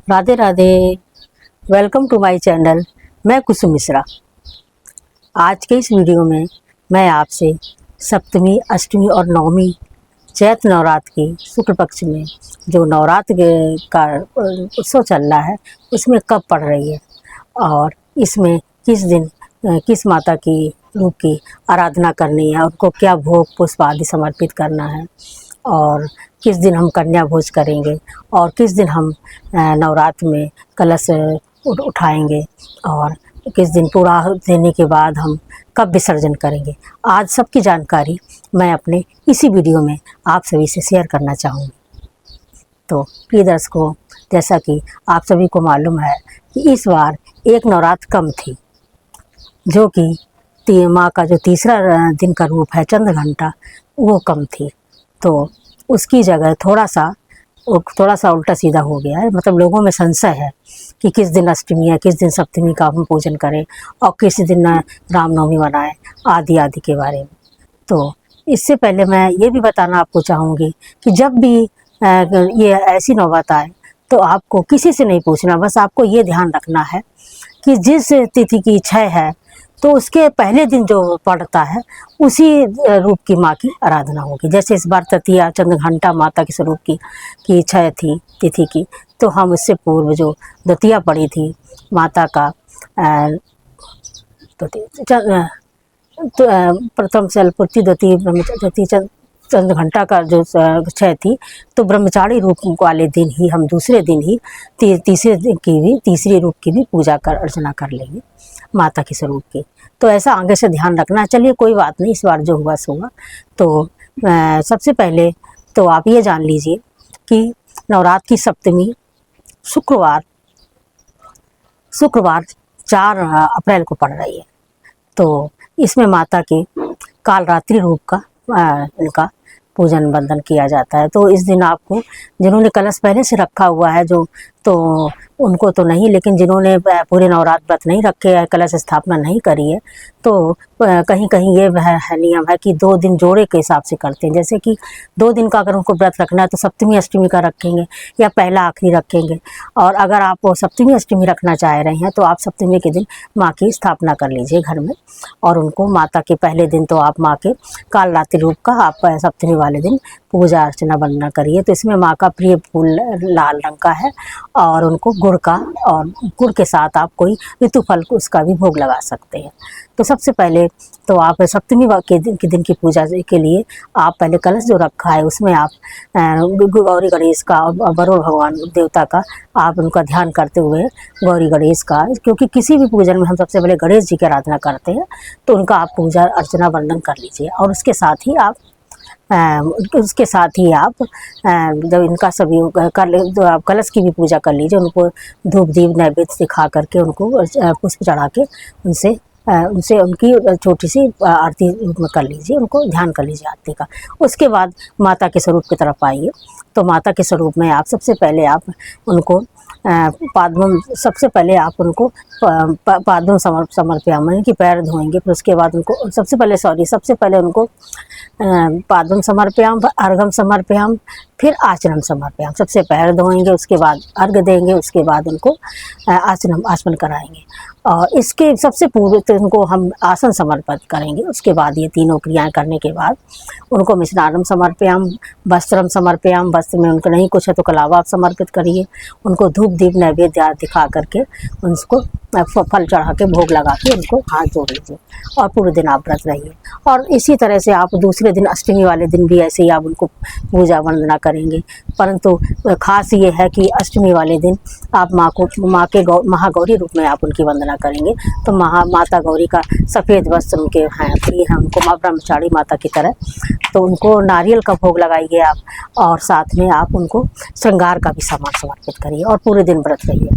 Radhe Radhe. Welcome to my channel. मैं कुसुम मिश्रा। आज के इस वीडियो में मैं आपसे सप्तमी, अष्टमी और नवमी चैत्र नवरात्र की शुक्ल पक्ष में जो नवरात्र का उत्सव चल रहा है उसमें कब पड़ रही है और इसमें किस दिन किस माता की रूप की आराधना करनी है, उनको क्या भोग पुष्प आदि समर्पित करना है और किस दिन हम कन्या भोज करेंगे और किस दिन हम नवरात्र में कलश उठाएंगे और किस दिन पूरा देने के बाद हम कब विसर्जन करेंगे। आज सबकी जानकारी मैं अपने इसी वीडियो में आप सभी से शेयर करना चाहूँगी। तो प्रिय दर्शकों, जैसा कि आप सभी को मालूम है कि इस बार एक नवरात्र कम थी, जो कि माँ का जो तीसरा दिन का रूप है चंद्रघंटा, वो कम थी। तो उसकी जगह थोड़ा सा उल्टा सीधा हो गया है। मतलब लोगों में संशय है कि किस दिन अष्टमी है, किस दिन सप्तमी का हम पूजन करें और किस दिन रामनवमी मनाएं, आदि आदि के बारे में। तो इससे पहले मैं ये भी बताना आपको चाहूँगी कि जब भी ये ऐसी नौबत आए तो आपको किसी से नहीं पूछना, बस आपको ये ध्यान रखना है कि जिस तिथि की इच्छा है तो उसके पहले दिन जो पड़ता है उसी रूप की माँ की आराधना होगी। जैसे इस बार तृतीया चंद्रघंटा माता के स्वरूप की इच्छा थी तिथि की, तो हम उससे पूर्व जो द्वितीया पड़ी थी माता का प्रथम शैलपुत्री, द्वितीय चंद्रघंटा का जो क्षय थी, तो ब्रह्मचारी रूप वाले दिन ही हम दूसरे दिन ही तीसरी रूप की भी पूजा कर अर्चना कर लेंगे माता के स्वरूप की। तो ऐसा आगे से ध्यान रखना। चलिए कोई बात नहीं, इस बार जो हुआ सो हुआ। तो सबसे पहले तो आप ये जान लीजिए कि नवरात्र की सप्तमी शुक्रवार 4 अप्रैल को पड़ रही है। तो इसमें माता के कालरात्रि रूप का इनका पूजन वंदन किया जाता है। तो इस दिन आपको, जिन्होंने कलश पहले से रखा हुआ है जो, तो उनको तो नहीं, लेकिन जिन्होंने पूरे नवरात्र व्रत नहीं रखे है, कलश स्थापना नहीं करी है, तो कहीं कहीं ये है नियम है कि 2 दिन जोड़े के हिसाब से करते हैं। जैसे कि 2 दिन का अगर उनको व्रत रखना है तो सप्तमी अष्टमी का रखेंगे या पहला आखिरी रखेंगे। और अगर आप सप्तमी अष्टमी रखना चाह रहे हैं तो आप सप्तमी के दिन माँ की स्थापना कर लीजिए घर में, और उनको माता के पहले दिन तो आप माँ के कालरात्रि रूप का आप सप्तमी वाले दिन पूजा अर्चना वंदना करिए। तो इसमें माँ का प्रिय फूल लाल रंग का है और उनको गुड़ का, और गुड़ के साथ आप कोई ऋतु फल को उसका भी भोग लगा सकते हैं। तो सबसे पहले तो आप सप्तमी के दिन की पूजा के लिए आप पहले कलश जो रखा है उसमें आप गौरी गणेश का और वरुण भगवान देवता का आप उनका ध्यान करते हुए गौरी गणेश का, क्योंकि किसी भी पूजन में हम सबसे पहले गणेश जी की आराधना करते हैं, तो उनका आप पूजा अर्चना वंदन कर लीजिए। और उसके साथ ही आप जब इनका सभी कर ले तो आप कलश की भी पूजा कर लीजिए। उनको धूप दीप नैवेद्य दिखा करके, उनको पुष्प चढ़ा के उनसे उनकी छोटी सी आरती कर लीजिए, उनको ध्यान कर लीजिए आरती का। उसके बाद माता के स्वरूप की तरफ आइए। तो माता के स्वरूप में आप सबसे पहले आप उनको सबसे पहले आप उनको पादम समर्पयामि कि पैर धोएंगे। फिर उसके बाद उनको सबसे पहले उनको पादम समर्पयाम, अर्घम समर्पयाम, फिर आचमन समर्पयाम। सबसे पैर धोएंगे, उसके बाद अर्घ देंगे, उसके बाद उनको आचमन कराएंगे। और इसके सबसे पूर्व तो उनको हम आसन समर्पित करेंगे। उसके बाद ये तीनों क्रियाएं करने के बाद उनको मिष्टान्नम समर्पयाम, वस्त्रम समर्पयाम, वस्त्र में उनको नहीं कुछ है तो कलावा आप समर्पित करिए। उनको धूप दीप नैवेद्य दिखा करके उनको फल चढ़ा के भोग लगा के उनको हाथ जोड़ लीजिए और पूरे दिन आप व्रत रहिए। और इसी तरह से आप दूसरे दिन अष्टमी वाले दिन भी ऐसे ही आप उनको पूजा वंदना करेंगे। परंतु खास ये है कि अष्टमी वाले दिन आप माँ के महागौरी रूप में आप उनकी वंदना करेंगे। तो माता गौरी का सफ़ेद वस्त्र उनके हैं, प्रिय हैं, उनको माँ ब्रह्मचारी माता की तरह। तो उनको नारियल का भोग लगाइए आप, और साथ में आप उनको श्रृंगार का भी सामान समर्पित करिए और पूरे दिन व्रत रहिए।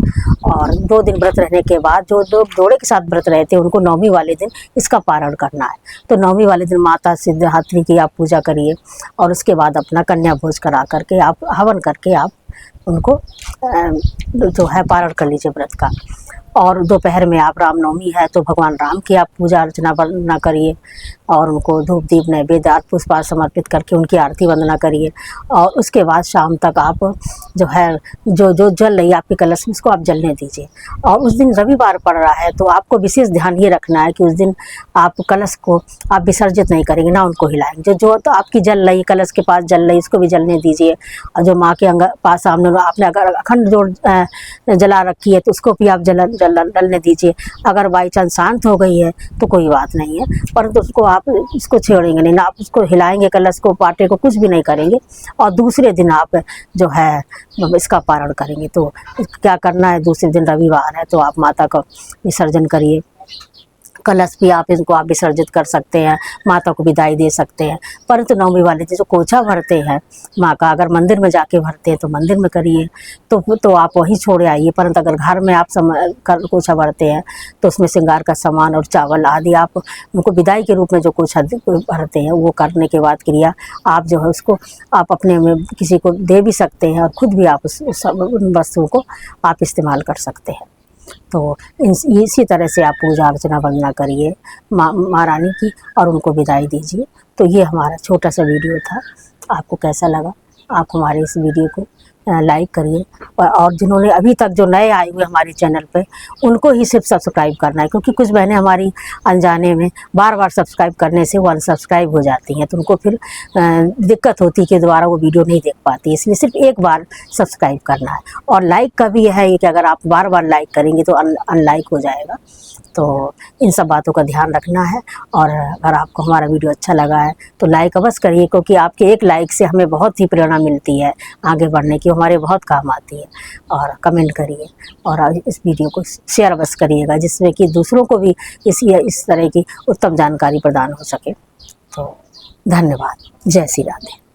और 2 दिन व्रत रहने के बाद जो लोग जोड़े के साथ व्रत रहते हैं उनको नवमी वाले दिन इसका पारण करना है। तो नवमी वाले दिन माता सिद्धिदात्री की आप पूजा करिए और उसके बाद अपना कन्या भोज करा करके आप हवन करके आप उनको जो है पारण कर लीजिए व्रत का। और दोपहर में आप रामनवमी है तो भगवान राम की आप पूजा अर्चना वंदना करिए और उनको धूप दीप नैवेद्य पुष्पा समर्पित करके उनकी आरती वंदना करिए। और उसके बाद शाम तक आप जो है जो जो जल रही है आपके कलश में उसको आप जलने दीजिए। और उस दिन रविवार पड़ रहा है तो आपको विशेष ध्यान ये रखना है कि उस दिन आप कलश को आप विसर्जित नहीं करेंगे, ना उनको हिलाएंगे। जो तो आपकी जल रही कलश के पास जल रही इसको भी जलने दीजिए। और जो माँ के पास सामने आपने अगर अखंड जोड़ जला रखी है तो उसको भी आप जलने दीजिए। अगर बाई चांस शांत हो गई है तो कोई बात नहीं है, परंतु उसको आप उसको छेड़ेंगे नहीं, ना आप उसको हिलाएंगे, कलश को पाटे को कुछ भी नहीं करेंगे। और दूसरे दिन आप जो है इसका पारण करेंगे। तो क्या करना है, दूसरे दिन रविवार है तो आप माता का विसर्जन करिए। कलश भी आप इनको आप विसर्जित कर सकते हैं, माता को विदाई दे सकते हैं। परंतु नवमी वाले दिन जो कोचा भरते हैं माँ का, अगर मंदिर में जाके भरते हैं तो मंदिर में करिए, तो आप वहीं छोड़े आइए। परंतु अगर घर में आप कोचा भरते हैं तो उसमें श्रृंगार का सामान और चावल आदि आप उनको विदाई के रूप में जो कोचा भरते हैं वो करने के बाद क्रिया आप जो है उसको आप अपने में किसी को दे भी सकते हैं और खुद भी आप उन वस्तुओं को आप इस्तेमाल कर सकते हैं। तो इसी तरह से आप पूजा अर्चना वंदना करिए माँ रानी की और उनको विदाई दीजिए। तो ये हमारा छोटा सा वीडियो था। आपको कैसा लगा? आप हमारे इस वीडियो को लाइक करिए और जिन्होंने अभी तक जो नए आए हुए हमारे चैनल पे उनको ही सिर्फ सब्सक्राइब करना है, क्योंकि कुछ बहनें हमारी अनजाने में बार बार सब्सक्राइब करने से वो अनसब्सक्राइब हो जाती हैं, तो उनको फिर दिक्कत होती है कि दोबारा वो वीडियो नहीं देख पाती। इसलिए सिर्फ एक बार सब्सक्राइब करना है। और लाइक का भी है कि अगर आप बार बार लाइक करेंगे तो अनलाइक हो जाएगा। तो इन सब बातों का ध्यान रखना है। और अगर आपको हमारा वीडियो अच्छा लगा है तो लाइक अवश्य करिए, क्योंकि आपके एक लाइक से हमें बहुत ही प्रेरणा मिलती है आगे बढ़ने की, हमारे बहुत काम आती है। और कमेंट करिए और इस वीडियो को शेयर अवश्य करिएगा, जिसमें कि दूसरों को भी इस तरह की उत्तम जानकारी प्रदान हो सके। तो धन्यवाद। जय श्री राधे।